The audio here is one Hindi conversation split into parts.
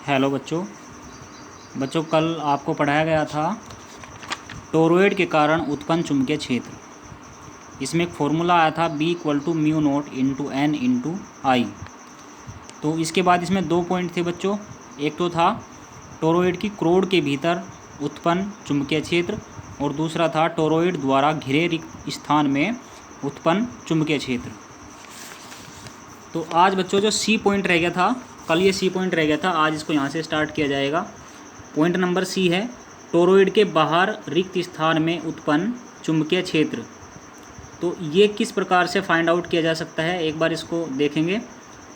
हेलो बच्चों। कल आपको पढ़ाया गया था टोरॉइड के कारण उत्पन्न चुंबकीय क्षेत्र। इसमें एक फॉर्मूला आया था B = μ0 × N × I। तो इसके बाद इसमें 2 पॉइंट थे बच्चों। एक तो था टोरॉइड की क्रोड के भीतर उत्पन्न चुंबकीय क्षेत्र और दूसरा था टोरॉइड द्वारा घिरे रिक्त स्थान में उत्पन्न चुंबकीय क्षेत्र। तो आज बच्चों जो सी पॉइंट रह गया था, कल ये सी पॉइंट रह गया था, आज इसको यहाँ से स्टार्ट किया जाएगा। पॉइंट नंबर सी है टोरॉइड के बाहर रिक्त स्थान में उत्पन्न चुंबकीय क्षेत्र। तो ये किस प्रकार से फाइंड आउट किया जा सकता है, एक बार इसको देखेंगे।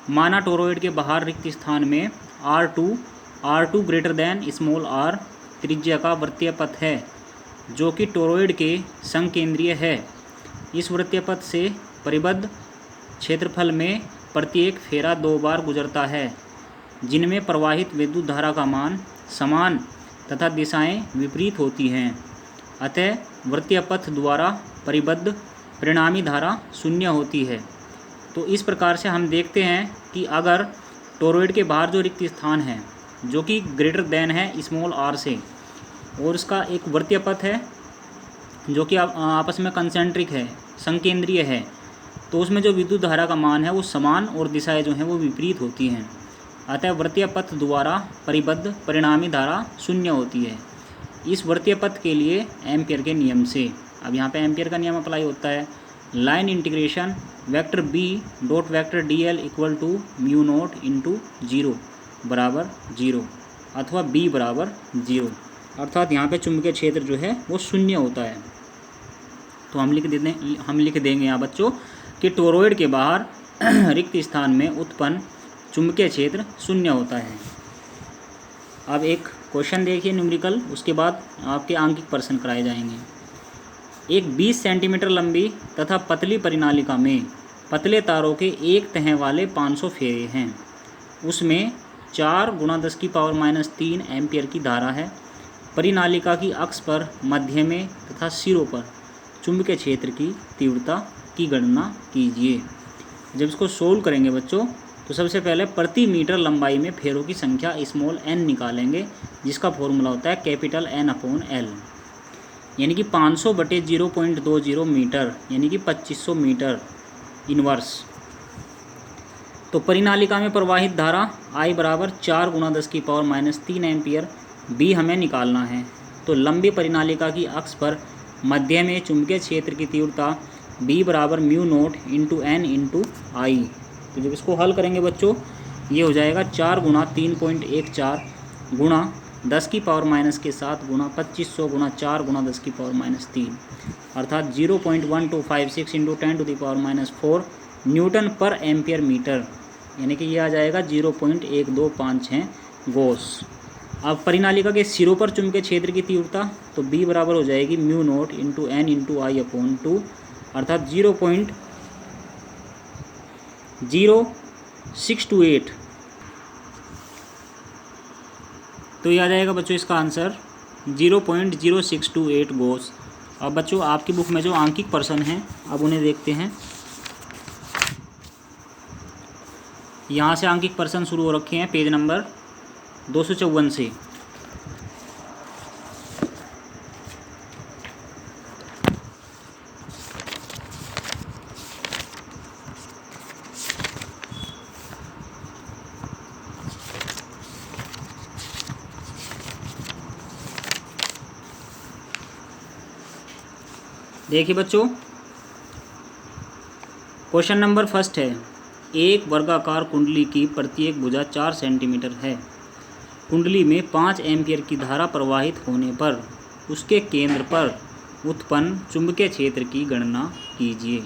माना टोरॉइड के बाहर रिक्त स्थान में R2 r त्रिज्या का वृत्तीय पथ है जो कि टोरॉइड के संकेंद्रीय है। इस वृत्तीय पथ से परिबद्ध क्षेत्रफल में प्रत्येक फेरा 2 बार गुजरता है जिनमें प्रवाहित विद्युत धारा का मान समान तथा दिशाएं विपरीत होती हैं। अतः वृत्तीय पथ द्वारा परिबद्ध परिणामी धारा शून्य होती है। तो इस प्रकार से हम देखते हैं कि अगर टोरॉइड के बाहर जो रिक्त स्थान है जो कि ग्रेटर देन है r से और इसका एक वृत्तीय पथ है जो कि आपस में कंसेंट्रिक है, संकेंद्रीय है, तो उसमें जो विद्युत धारा का मान है वो समान और दिशाएं जो हैं वो विपरीत होती हैं। अतः वृत्तीय पथ द्वारा परिबद्ध परिणामी धारा शून्य होती है। इस वृत्तीय पथ के लिए एम्पियर के नियम से, अब यहाँ पे एम्पियर का नियम अप्लाई होता है। लाइन इंटीग्रेशन वेक्टर B.dl = μ0 × 0 बराबर 0 अथवा B बराबर 0, अर्थात यहाँ पे चुंबकीय क्षेत्र जो है वो शून्य होता है। तो हम लिख देंगे यहाँ बच्चों कि टोरॉइड के बाहर रिक्त स्थान में उत्पन्न चुंबकीय क्षेत्र शून्य होता है। अब एक क्वेश्चन देखिए न्यूमेरिकल, उसके बाद आपके आंकिक प्रश्न कराए जाएंगे। एक 20 सेंटीमीटर लंबी तथा पतली परिनालिका में पतले तारों के एक तह वाले 500 फेरे हैं। उसमें 4 × 10⁻³ एम्पियर की धारा है। परिनालिका की अक्ष पर मध्य में तथा सिरों पर चुंबकीय क्षेत्र की तीव्रता की गणना कीजिए। जब इसको सोल्व करेंगे बच्चों तो सबसे पहले प्रति मीटर लंबाई में फेरों की संख्या n निकालेंगे, जिसका फॉर्मूला होता है N/L, यानी कि 500/0.20 मीटर, यानी कि 2500 मीटर इनवर्स। तो परिनालिका में प्रवाहित धारा I बराबर 4 × 10⁻³ एम्पियर B हमें निकालना है। तो लंबी परिनालिका की अक्ष पर मध्य में चुंबकीय क्षेत्र की तीव्रता B बराबर μ0 × N × I। तो जब इसको हल करेंगे बच्चों ये हो जाएगा 4 × 3.14 × 10⁻⁻7 × 2500 × 4 × 10⁻³ अर्थात 0.1256 × 10⁻⁴ न्यूटन पर एम्पियर मीटर, यानी कि ये आ जाएगा 0.1256 गॉस। अब परिनालिका के सिरों पर चुंबकीय क्षेत्र की तीव्रता तो B बराबर हो जाएगी μ0 × N × I/2 अर्थात 0.0628। तो ये आ जाएगा बच्चों इसका आंसर 0.0628 गॉस। अब बच्चों आपकी बुक में जो आंकिक प्रश्न हैं अब उन्हें देखते हैं। यहाँ से आंकिक प्रश्न शुरू हो रखे हैं पेज नंबर 254 से। देखिए बच्चों क्वेश्चन नंबर फर्स्ट है, एक वर्गाकार कुंडली की प्रत्येक भुजा 4 सेंटीमीटर है। कुंडली में 5 एम्पियर की धारा प्रवाहित होने पर उसके केंद्र पर उत्पन्न चुंबकीय क्षेत्र की गणना कीजिए।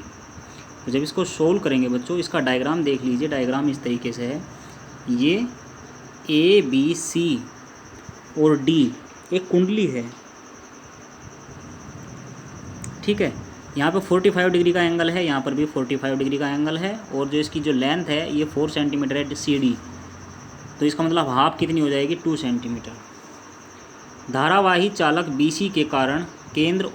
तो जब इसको सोल्व करेंगे बच्चों इसका डायग्राम देख लीजिए। डायग्राम इस तरीके से है, ये ABC और D एक कुंडली है, ठीक है। यहाँ पे 45 डिग्री का एंगल है, यहाँ पर भी 45 डिग्री का एंगल है और जो इसकी जो लेंथ है ये 4 सेंटीमीटर है CD। तो इसका मतलब हाफ कितनी हो जाएगी 2 सेंटीमीटर। धारावाही चालक BC के कारण केंद्र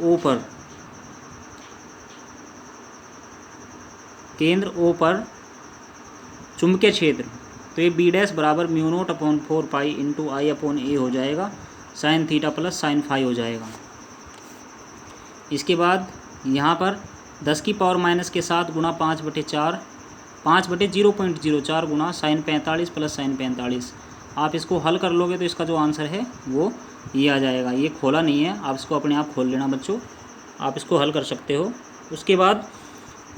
O पर चुंबकीय क्षेत्र तो ये बी डैश बराबर mu naught upon 4 pi into I upon A हो जाएगा, sine theta plus sine phi हो जाएगा। इसके बाद यहाँ पर 10 की पावर माइनस के 7 गुणा 5/4 5/0.04 गुणा साइन 45 प्लस साइन 45। आप इसको हल कर लोगे तो इसका जो आंसर है वो ये आ जाएगा। ये खोला नहीं है, आप इसको अपने आप खोल लेना बच्चों, आप इसको हल कर सकते हो। उसके बाद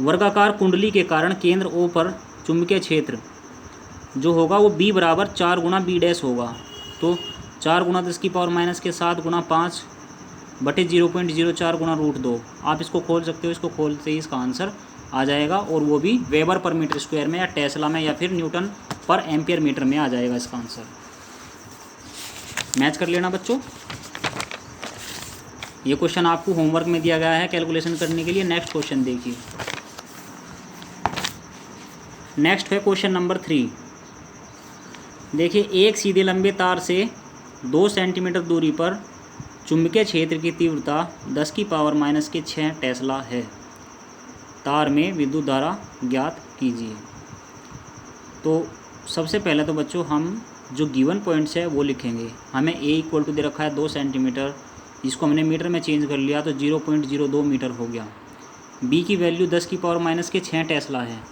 वर्गाकार कुंडली के कारण केंद्र O पर चुंबकीय क्षेत्र जो होगा वो B बराबर 4 गुणा बी डैश होगा। तो 4 गुणा 10 की पावर माइनस के 7 गुणा 5/0.04 गुणा √2। आप इसको खोल सकते हो, इसको खोलते ही इसका आंसर आ जाएगा, और वो भी वेबर पर मीटर स्क्वायर में या टेस्ला में या फिर न्यूटन पर एम्पियर मीटर में आ जाएगा इसका आंसर। मैच कर लेना बच्चों। ये क्वेश्चन आपको होमवर्क में दिया गया है कैलकुलेशन करने के लिए। नेक्स्ट क्वेश्चन देखिए। नेक्स्ट है क्वेश्चन नंबर 3। देखिए, एक सीधे लंबे तार से 2 सेंटीमीटर दूरी पर चुंबकीय क्षेत्र की तीव्रता 10 की पावर माइनस के 6 टेस्ला है। तार में विद्युत धारा ज्ञात कीजिए। तो सबसे पहले तो बच्चों हम जो गिवन पॉइंट्स है वो लिखेंगे। हमें ए इक्वल टू दे रखा है 2 सेंटीमीटर, इसको हमने मीटर में चेंज कर लिया तो 0.02 मीटर हो गया। बी की वैल्यू 10 की पावर माइनस के 6 टेस्ला है।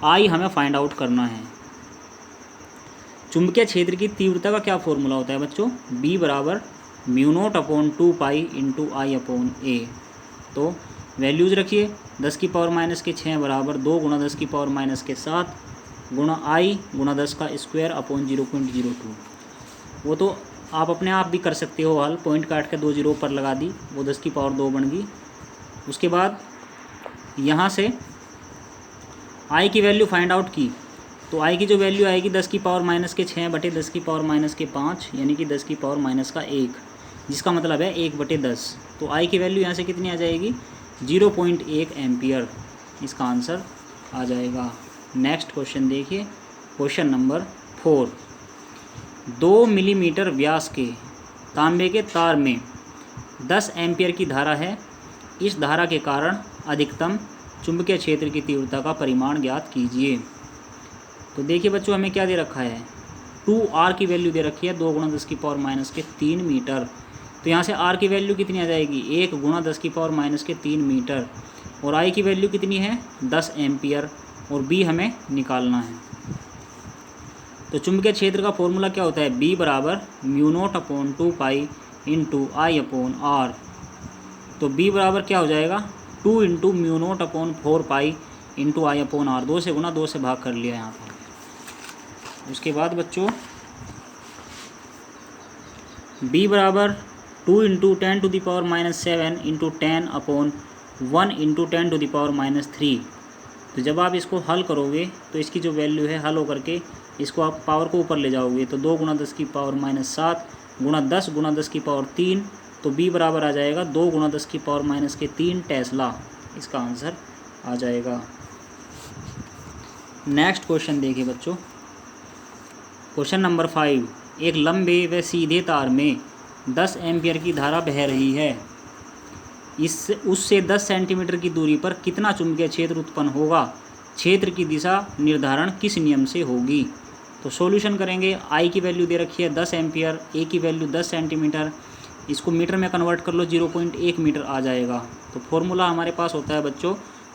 आई हमें फाइंड आउट करना है। चुंबकीय क्षेत्र की तीव्रता का क्या फॉर्मूला होता है बच्चों? बी बराबर mu naught upon 2 pi into I upon ए। तो वैल्यूज़ रखिए, 10 की पावर माइनस के 6 बराबर 2 गुणा 10 की पावर माइनस के 7 गुणा आई गुणा 10 का स्क्वायर अपॉन 0.02। वो तो आप अपने आप भी कर सकते हो हल, पॉइंट काट के 2 जीरो पर लगा दी, वो 10 की पावर 2 बन गई। उसके बाद यहाँ से आई की वैल्यू फाइंड आउट की, तो आई की जो वैल्यू आएगी 10 की पावर माइनस के 6 बटे 10 की पावर माइनस के 5, यानी कि 10 की पावर माइनस का 1, जिसका मतलब है 1/10। तो आई की वैल्यू यहाँ से कितनी आ जाएगी? 0.1 एम्पियर। इसका आंसर आ जाएगा। नेक्स्ट क्वेश्चन देखिए, क्वेश्चन नंबर 4। 2 मिलीमीटर व्यास के तांबे के तार में 10 एम्पियर की धारा है। इस धारा के कारण अधिकतम चुंबकीय क्षेत्र की तीव्रता का परिमाण ज्ञात कीजिए। तो देखिए बच्चों, हमें क्या दे रखा है? 2R की वैल्यू दे रखी है, 2 गुणा 10 की पावर माइनस के 3 मीटर। तो यहाँ से R की वैल्यू कितनी आ जाएगी? 1 गुणा 10 की पावर माइनस के 3 मीटर। और I की वैल्यू कितनी है? 10 एम्पियर। और B हमें निकालना है। तो चुंबकीय क्षेत्र का फॉर्मूला क्या होता है? B बराबर mu naught upon 2 pi into I upon R. तो B बराबर क्या हो जाएगा? 2 into mu naught upon 4 pi into I upon R. 2 से गुना 2 से भाग कर लिया यहाँ पर। उसके बाद बच्चों B बराबर 2 into 10 to the power minus 7 into 10 upon 1 into 10 to the power minus 3। तो जब आप इसको हल करोगे तो इसकी जो वैल्यू है, हल होकर के इसको आप पावर को ऊपर ले जाओगे तो 2 गुणा 10 की पावर माइनस 7 गुणा 10 की पावर 3। तो B बराबर आ जाएगा 2 गुणा 10 की पावर माइनस के 3 टेस्ला। इसका आंसर आ जाएगा। नेक्स्ट क्वेश्चन देखिए बच्चों, क्वेश्चन नंबर 5। एक लंबे व सीधे तार में 10 एम्पियर की धारा बह रही है। उससे 10 सेंटीमीटर की दूरी पर कितना चुंबकीय क्षेत्र उत्पन्न होगा? क्षेत्र की दिशा निर्धारण किस नियम से होगी? तो सॉल्यूशन करेंगे। आई की वैल्यू दे रखी है 10 एम्पियर, ए की वैल्यू 10 सेंटीमीटर, इसको मीटर में कन्वर्ट कर लो 0.1 मीटर आ जाएगा। तो फॉर्मूला हमारे पास होता है बच्चों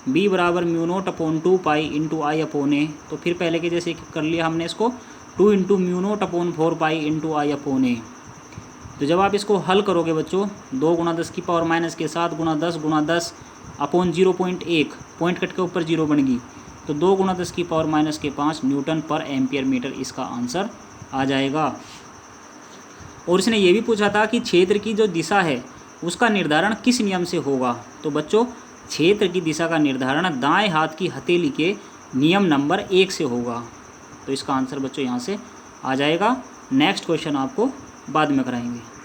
B बराबर mu naught upon 2 pi into I upon ए। तो फिर पहले के जैसे कर लिया हमने इसको, 2 into mu naught upon 4 pi into I upon ए। तो जब आप इसको हल करोगे बच्चों, 2 गुणा 10 की पावर माइनस के 7 गुणा 10 अपॉन 0.1, पॉइंट कट के ऊपर 0 बन गई। तो 2 गुणा 10 की पावर माइनस के 5 न्यूटन पर एम्पियर मीटर इसका आंसर आ जाएगा। और इसने ये भी पूछा था कि क्षेत्र की जो दिशा है उसका निर्धारण किस नियम से होगा? तो बच्चों क्षेत्र की दिशा का निर्धारण दाएं हाथ की हथेली के नियम नंबर 1 से होगा। तो इसका आंसर बच्चों यहाँ से आ जाएगा। नेक्स्ट क्वेश्चन आपको बाद में कराएंगे।